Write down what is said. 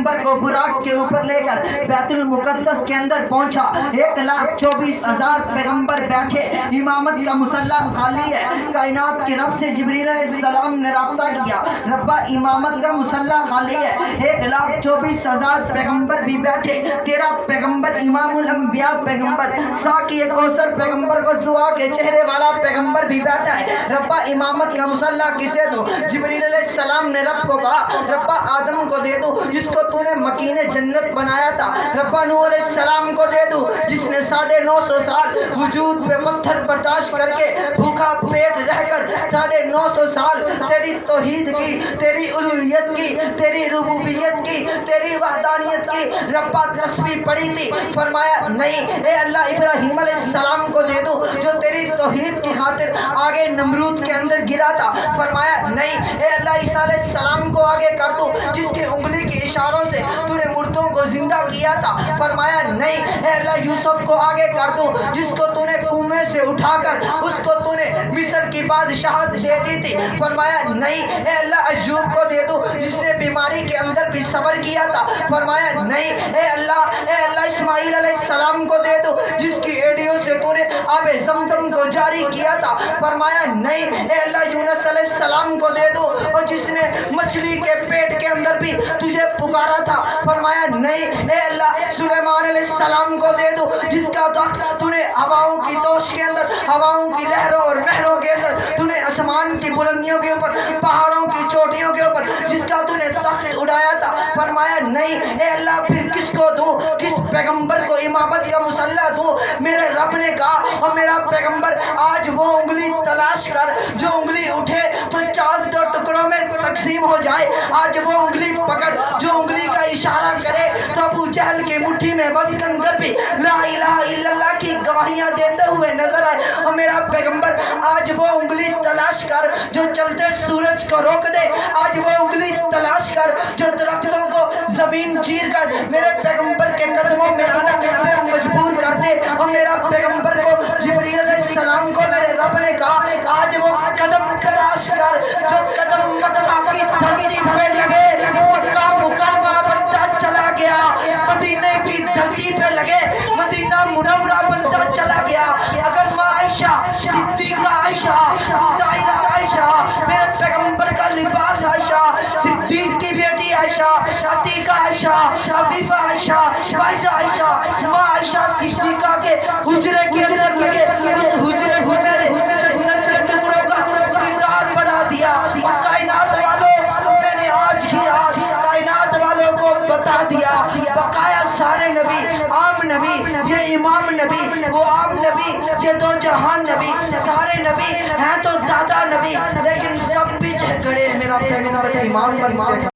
پیغمبر کو براق کے اوپر لے کر بیت المقدس کے اندر پہنچا. 1,24,000 پیغمبر بیٹھے, امامت کا مسلح خالی ہے. کائنات کے رب سے جبریل علیہ السلام نے رابطہ کیا, ربا امامت کا مسلح خالی ہے. 1,24,000 پیغمبر بھی بیٹھے, تیرا پیغمبر امام الانبیاء پیغمبر ساقی کوثر پیغمبر کو سوا کے چہرے والا پیغمبر بھی بیٹھا ہے. ربا امامت کا مسلح کسے دو؟ جبریل علیہ السلام نے رب کو کہا ربا آدم کو دے دو جس کو تو نے مکین جنت بنایا تھا. ربا نوح علیہ السلام کو دے دو جس نے 950 سال وجود پہ پتھر برداشت کر کے بھوکا پیٹ رہ کر 950 سال تیری توحید کی, تیری الوہیت کی, تیری ربوبیت کی, تیری وحدانیت کی ربا تسبیح پڑھی تھی. فرمایا نہیں اے اللہ ابراہیم علیہ السلام کو دے دو جو تیری توحید کی خاطر آگے نمرود کے اندر گرا تھا. فرمایا نہیں اے اللہ عیسیٰ علیہ السلام کو آگے کر دو جس کی انگلی کے اشاروں سے تو نے مردوں کو زندہ کیا تھا. فرمایا نہیں اے اللہ یوسف کو آگے کر دو جس کو تو نے کنویں سے اٹھا کر اس کو تو نے مصر کی بادشاہت دے دی تھی. فرمایا نہیں اے اللہ ایوب کو دے دو جس نے بیماری کے اندر بھی صبر کیا تھا. فرمایا نہیں اے اللہ اسماعیل علیہ السلام کو دے دو جس کی ایڑیوں سے تو نے آب زمزم کو جاری کیا تھا. فرمایا نہیں اے اللہ یونس علیہ السلام کو دے دو اور جس نے مچھلی کے پیٹ کے اندر بھی تجھے پکارا تھا. فرمایا نہیں اے اللہ سلیمان علیہ السلام کو دے دو جس کا تخت تو نے ہواؤں کی دوش کے اندر, ہواؤں کی لہروں اور مہروں کے اندر, تو نے آسمان کی بلندیوں کے اوپر, پہاڑوں کی چوٹیوں کے اوپر جس کا تو نے تخت اڑایا تھا. فرمایا نہیں اے اللہ پھر کس کو دوں, کس پیغمبر کو امامت کا مسلح دوں؟ میرے رب نے کہا اور میرا پیغمبر آج وہ انگلی تلاش کر جو انگلی اٹھے تو چاند 2 ٹکڑوں میں تقسیم ہو جائے. آج وہ انگلی پکڑ جو انگلی کا اشارہ کرے تو ابو جہل کی مٹھی میں بند کنکر بھی لا الہ الا اللہ کی گواہیاں دیتے ہوئے نظر آئے. اور میرا پیغمبر آج وہ انگلی تلاش کر جو چلتے سورج کو روک دے. آج وہ انگلی تلاش کر جو درختوں کو زمین چیر کر میرے پیغمبر کے قدموں میں آنا میں مجبور کر دے. اور میرا پیغمبر کو جبریل علیہ السلام کو میرے رب نے کہا آج وہ قدم تلاش کر جو قدم مکہ کی دھرتی پہ لگے. مکہ مکرمہ بنتا چلا گیا, مدینے کی دھرتی پہ لگے, مدینہ منورہ بنتا چلا گیا. اگر ماں عائشہ, صدیقہ عائشہ, مطہرہ عائشہ, میرے پیغمبر کا لباس عائشہ, صدیق کی بیٹی عائشہ, عتیقہ عائشہ, عفیفہ عائشہ, فائزہ عائشہ, ماں عائشہ صدیقہ کے حجرے کے اندر لگے, اس حجرے نے جنت کے ٹکڑوں کا کردار بنا دیا. کائنات والوں میں نے آج ہی رات کائنات والوں کو بتا دیا بقایا سارے نبی, عام نبی, یہ امام نبی, وہ عام نبی, یہ 2 جہان نبی. سارے نبی ہیں تو دادا نبی لیکن سب پیچھے کھڑے میرا پیغمبر امام بن کے.